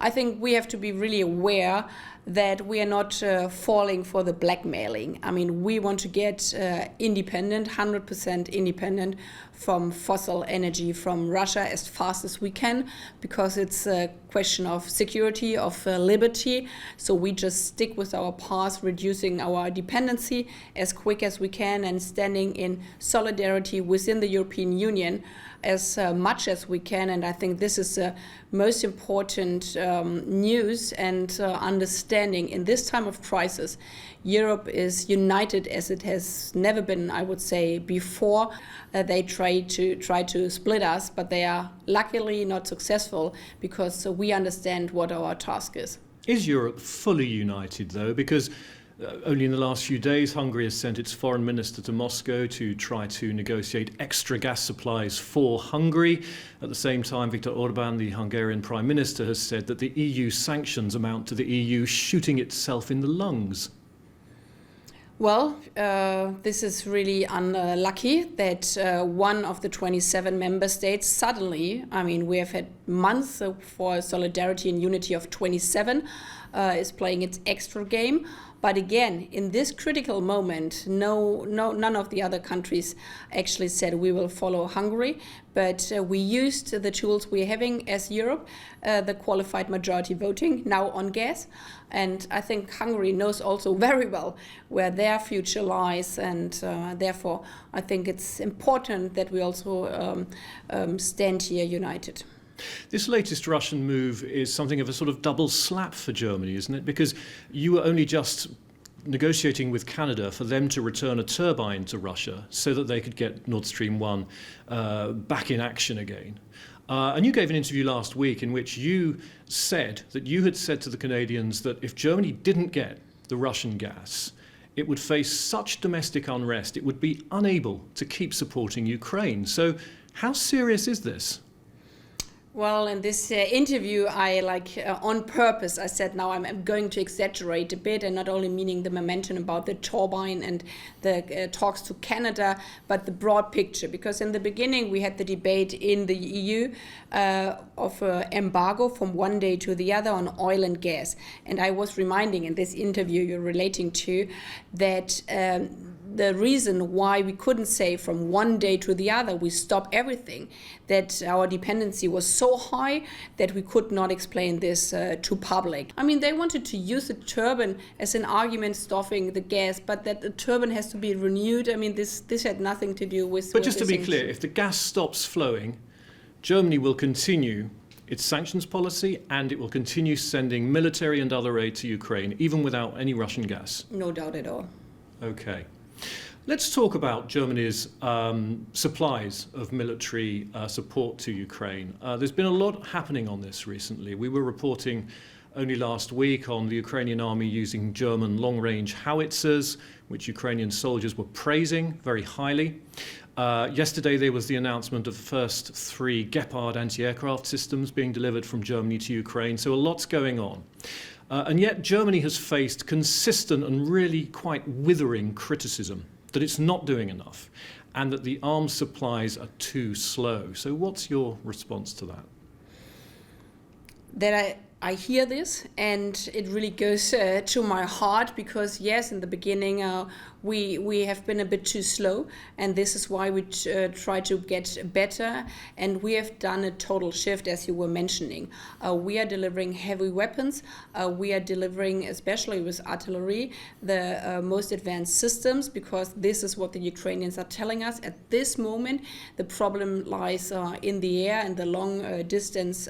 I think we have to be really aware that we are not falling for the blackmailing. I mean, we want to get independent, 100% independent from fossil energy from Russia as fast as we can, because it's a question of security, of liberty. So we just stick with our path, reducing our dependency as quick as we can and standing in solidarity within the European Union as much as we can. And I think this is the most important news and understanding. In this time of crisis, Europe is united as it has never been, I would say, before. They try to split us, but they are luckily not successful, because we understand what our task is. Is Europe fully united, though? Because only in the last few days, Hungary has sent its foreign minister to Moscow to try to negotiate extra gas supplies for Hungary. At the same time, Viktor Orbán, the Hungarian prime minister, has said that the EU sanctions amount to the EU shooting itself in the lungs. Well, this is really unlucky that one of the 27 member states suddenly, I mean, we have had months for solidarity and unity of 27, is playing its extra game. But again, in this critical moment, none of the other countries actually said we will follow Hungary. But we used the tools we're having as Europe, the qualified majority voting, now on gas. And I think Hungary knows also very well where their future lies. And therefore, I think it's important that we also stand here united. This latest Russian move is something of a sort of double slap for Germany, isn't it? Because you were only just negotiating with Canada for them to return a turbine to Russia so that they could get Nord Stream 1 back in action again. And you gave an interview last week in which you said that you had said to the Canadians that if Germany didn't get the Russian gas, it would face such domestic unrest, it would be unable to keep supporting Ukraine. So how serious is this? Well, in this interview, I on purpose, I said now I'm going to exaggerate a bit, and not only meaning the momentum about the turbine and the talks to Canada, but the broad picture. Because in the beginning, we had the debate in the EU of embargo from one day to the other on oil and gas. And I was reminding in this interview you're relating to that the reason why we couldn't say from one day to the other we stop everything, that our dependency was so high that we could not explain this to public. I mean, they wanted to use the turbine as an argument stopping the gas, but that the turbine has to be renewed. I mean, this had nothing to do with... But just to be clear, if the gas stops flowing, Germany will continue its sanctions policy and it will continue sending military and other aid to Ukraine, even without any Russian gas? No doubt at all. Okay. Let's talk about Germany's supplies of military support to Ukraine. There's been a lot happening on this recently. We were reporting only last week on the Ukrainian army using German long-range howitzers, which Ukrainian soldiers were praising very highly. Yesterday there was the announcement of the first 3 Gepard anti-aircraft systems being delivered from Germany to Ukraine, so a lot's going on. And yet Germany has faced consistent and really quite withering criticism that it's not doing enough and that the arms supplies are too slow. So what's your response to that? That I hear this, and it really goes to my heart, because yes, in the beginning we have been a bit too slow, and this is why we try to get better, and we have done a total shift, as you were mentioning. We are delivering heavy weapons, we are delivering, especially with artillery, the most advanced systems, because this is what the Ukrainians are telling us. At this moment, the problem lies in the air and the long distance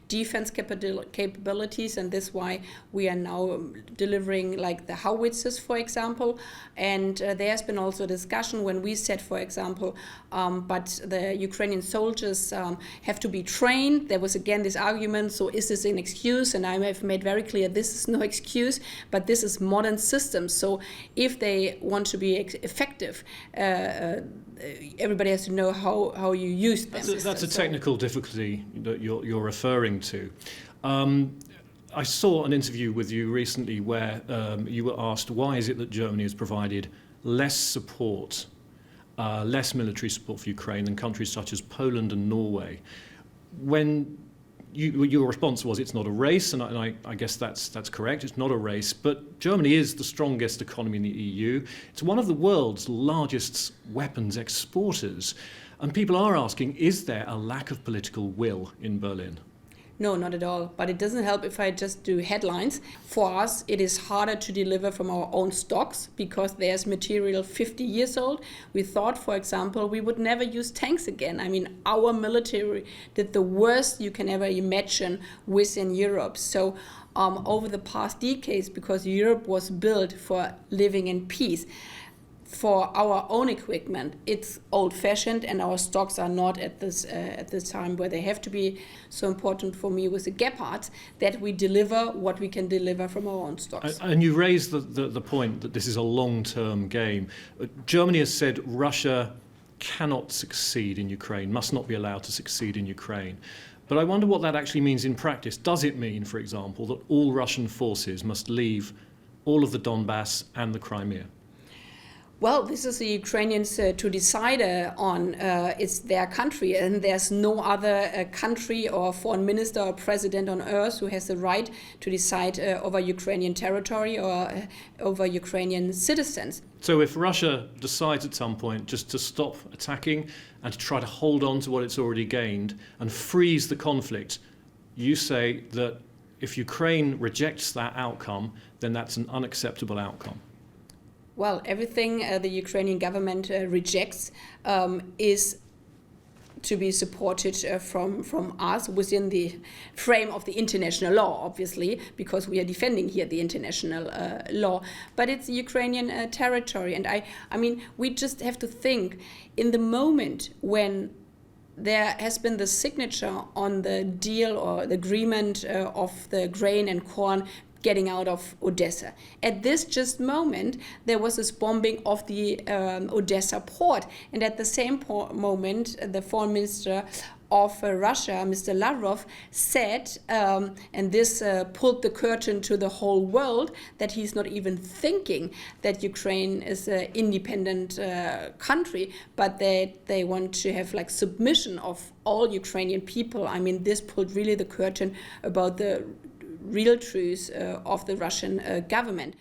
defense capabilities, and this is why we are now delivering like the howitzers, for example. And there's been also discussion when we said, for example, but the Ukrainian soldiers have to be trained. There was again this argument, so is this an excuse? And I have made very clear this is no excuse, but this is modern systems. So if they want to be effective, everybody has to know how you use them. That's a technical difficulty that you're referring to. I saw an interview with you recently where you were asked why is it that Germany has provided less support, less military support for Ukraine than countries such as Poland and Norway. When your response was it's not a race, and I guess that's correct. It's not a race, but Germany is the strongest economy in the EU. It's one of the world's largest weapons exporters. And people are asking, is there a lack of political will in Berlin? No, not at all. But it doesn't help if I just do headlines. For us, it is harder to deliver from our own stocks because there's material 50 years old. We thought, for example, we would never use tanks again. I mean, our military did the worst you can ever imagine within Europe. So over the past decades, because Europe was built for living in peace, for our own equipment, it's old-fashioned, and our stocks are not at this time where they have to be. So important for me with the Gepard that we deliver what we can deliver from our own stocks. And you raised the point that this is a long-term game. Germany has said Russia cannot succeed in Ukraine, must not be allowed to succeed in Ukraine. But I wonder what that actually means in practice. Does it mean, for example, that all Russian forces must leave all of the Donbas and the Crimea? Well, this is the Ukrainians to decide on. It's their country, and there's no other country or foreign minister or president on earth who has the right to decide over Ukrainian territory or over Ukrainian citizens. So if Russia decides at some point just to stop attacking and to try to hold on to what it's already gained and freeze the conflict, you say that if Ukraine rejects that outcome, then that's an unacceptable outcome. Well, everything the Ukrainian government rejects is to be supported from us within the frame of the international law, obviously, because we are defending here the international law. But it's Ukrainian territory. And I mean, we just have to think in the moment when there has been the signature on the deal or the agreement of the grain and corn getting out of Odesa. At this just moment, there was this bombing of the Odesa port. And at the same moment, the foreign minister of Russia, Mr. Lavrov, said, and this pulled the curtain to the whole world, that he's not even thinking that Ukraine is an independent country, but they want to have like submission of all Ukrainian people. I mean, this pulled really the curtain about the real truth of the Russian government.